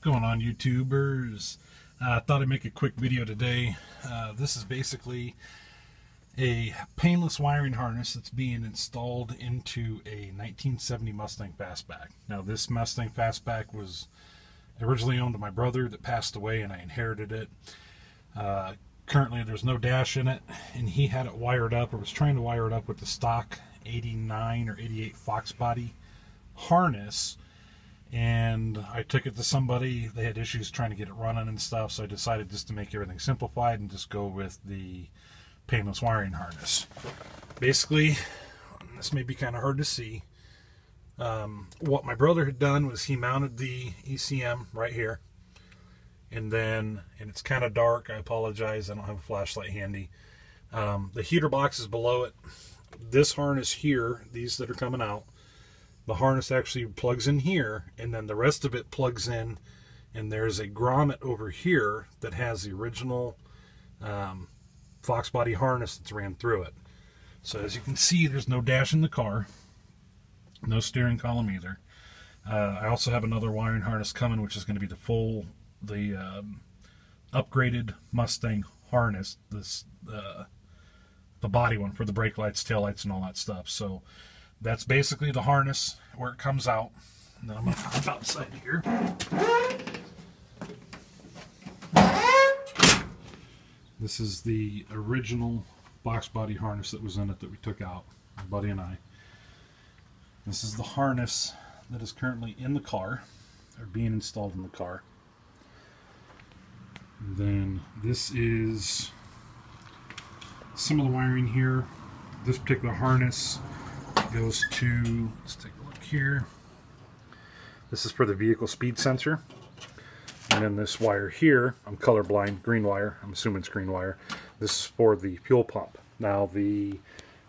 Going on, YouTubers? I thought I'd make a quick video today. This is basically a painless wiring harness that's being installed into a 1970 Mustang Fastback. Now, this Mustang Fastback was originally owned by my brother that passed away, and I inherited it. Currently, there's no dash in it, and he had it wired up, or was trying to wire it up with the stock 89 or 88 Fox body harness. And I took it to somebody. They had issues trying to get it running and stuff, so I decided just to make everything simplified and just go with the painless wiring harness. Basically, this may be kind of hard to see. What my brother had done was he mounted the ECM right here, and then, and it's kind of dark, I apologize, I don't have a flashlight handy. The heater box is below it. This harness here, these that are coming out, the harness actually plugs in here, and then the rest of it plugs in, and there's a grommet over here that has the original Fox body harness that's ran through it. So as you can see, there's no dash in the car, no steering column either. I also have another wiring harness coming, which is going to be the upgraded Mustang harness, this the body one for the brake lights, tail lights, and all that stuff. So that's basically the harness where it comes out. And then I'm going to hop outside here. This is the original box body harness that was in it that we took out, my buddy and I. This is the harness that is currently in the car, or being installed in the car. And then this is some of the wiring here. This particular harness goes to, let's take a look here. This is for the vehicle speed sensor. And then this wire here, I'm colorblind, green wire, I'm assuming it's green wire. This is for the fuel pump. Now the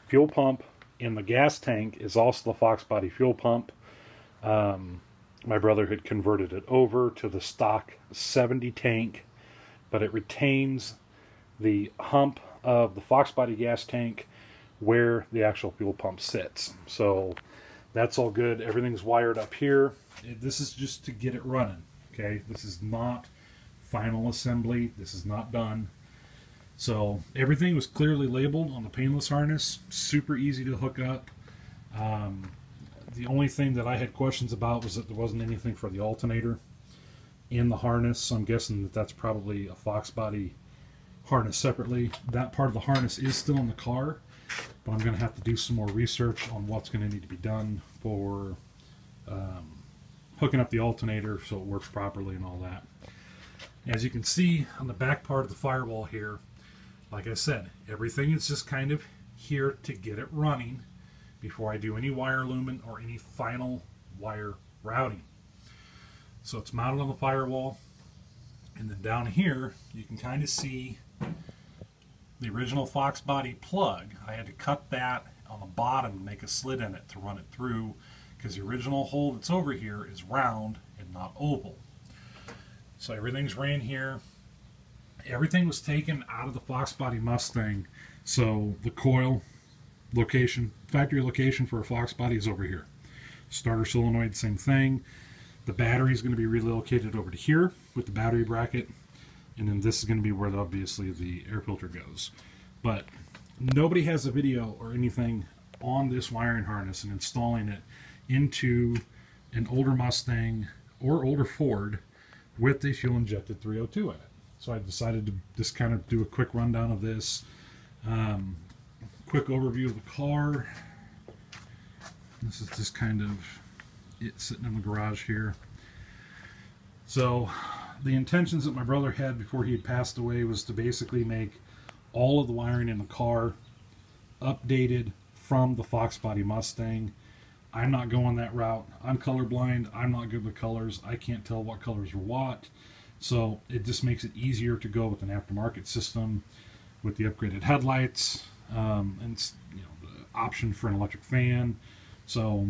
fuel pump in the gas tank is also the Fox body fuel pump. My brother had converted it over to the stock 70 tank, but it retains the hump of the Fox body gas tank where the actual fuel pump sits. So that's all good. Everything's wired up here. This is just to get it running. Okay, this is not final assembly. This is not done. So everything was clearly labeled on the painless harness. Super easy to hook up. The only thing that I had questions about was that there wasn't anything for the alternator in the harness. So I'm guessing that that's probably a Fox body harness separately. That part of the harness is still in the car, but I'm going to have to do some more research on what's going to need to be done for hooking up the alternator so it works properly and all that. As you can see on the back part of the firewall here, like I said, everything is just kind of here to get it running before I do any wire looming or any final wire routing. So it's mounted on the firewall, and then down here you can kind of see the original Fox body plug. I had to cut that on the bottom and make a slit in it to run it through, because the original hole that's over here is round and not oval. So everything's ran here. Everything was taken out of the Fox body Mustang. So the coil location, factory location for a Fox body is over here. Starter solenoid, same thing. The battery is going to be relocated over to here with the battery bracket. And then this is going to be where obviously the air filter goes. But nobody has a video or anything on this wiring harness and installing it into an older Mustang or older Ford with the fuel injected 302 in it. So I decided to just kind of do a quick rundown of this. Quick overview of the car. This is just kind of it sitting in the garage here. So the intentions that my brother had before he had passed away was to basically make all of the wiring in the car updated from the Fox body Mustang. I'm not going that route. I'm colorblind. I'm not good with colors. I can't tell what colors are what. So it just makes it easier to go with an aftermarket system with the upgraded headlights and the option for an electric fan. So,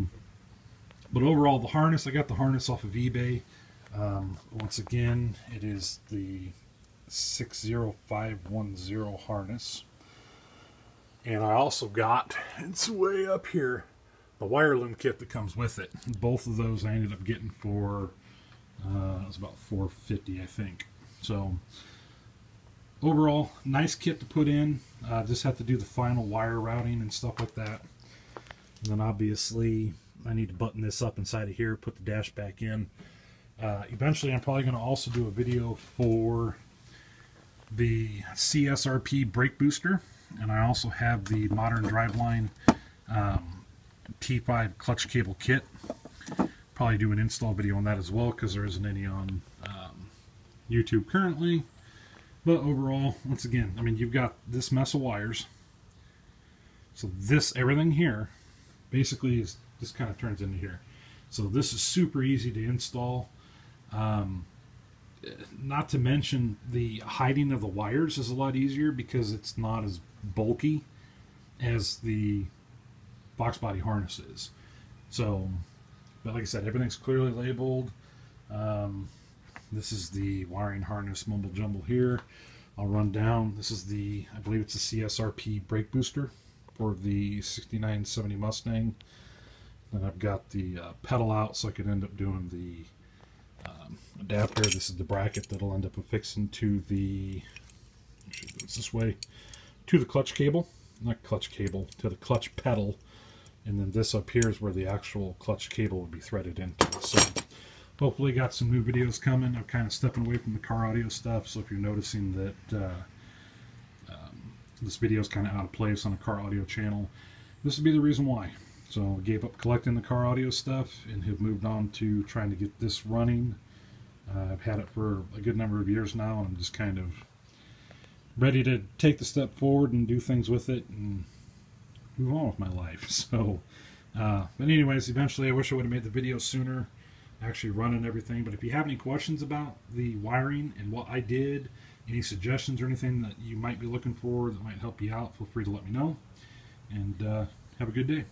but overall, the harness, I got the harness off of eBay. Once again, it is the 60510 harness. And I also got, it's way up here, the wire loom kit that comes with it. Both of those I ended up getting for was about $450, I think. So overall, nice kit to put in. Just have to do the final wire routing and stuff like that. And then obviously I need to button this up inside of here, put the dash back in. Eventually I'm probably going to also do a video for the CSRP brake booster, and I also have the Modern Driveline T5 clutch cable kit. Probably do an install video on that as well, because there isn't any on YouTube currently. But overall, once again, I mean, you've got this mess of wires. So this, everything here, basically is this kind of turns into here. So this is super easy to install. Not to mention the hiding of the wires is a lot easier because it's not as bulky as the box body harness is. So, but like I said, everything's clearly labeled. This is the wiring harness mumble jumble here. I'll run down. This is the, I believe it's the CSRP brake booster for the 6970 Mustang. Then I've got the pedal out, so I could end up doing the adapter. This is the bracket that'll end up affixing to the, actually it's this way, to the clutch cable, not clutch cable, to the clutch pedal. And then this up here is where the actual clutch cable would be threaded into. So hopefully got some new videos coming. I'm kind of stepping away from the car audio stuff, so if you're noticing that this video is kind of out of place on a car audio channel, this would be the reason why. So I gave up collecting the car audio stuff and have moved on to trying to get this running. I've had it for a good number of years now, and I'm just kind of ready to take the step forward and do things with it and move on with my life. So, but anyways, eventually I wish I would have made the video sooner, actually running everything. But if you have any questions about the wiring and what I did, any suggestions or anything that you might be looking for that might help you out, feel free to let me know. And have a good day.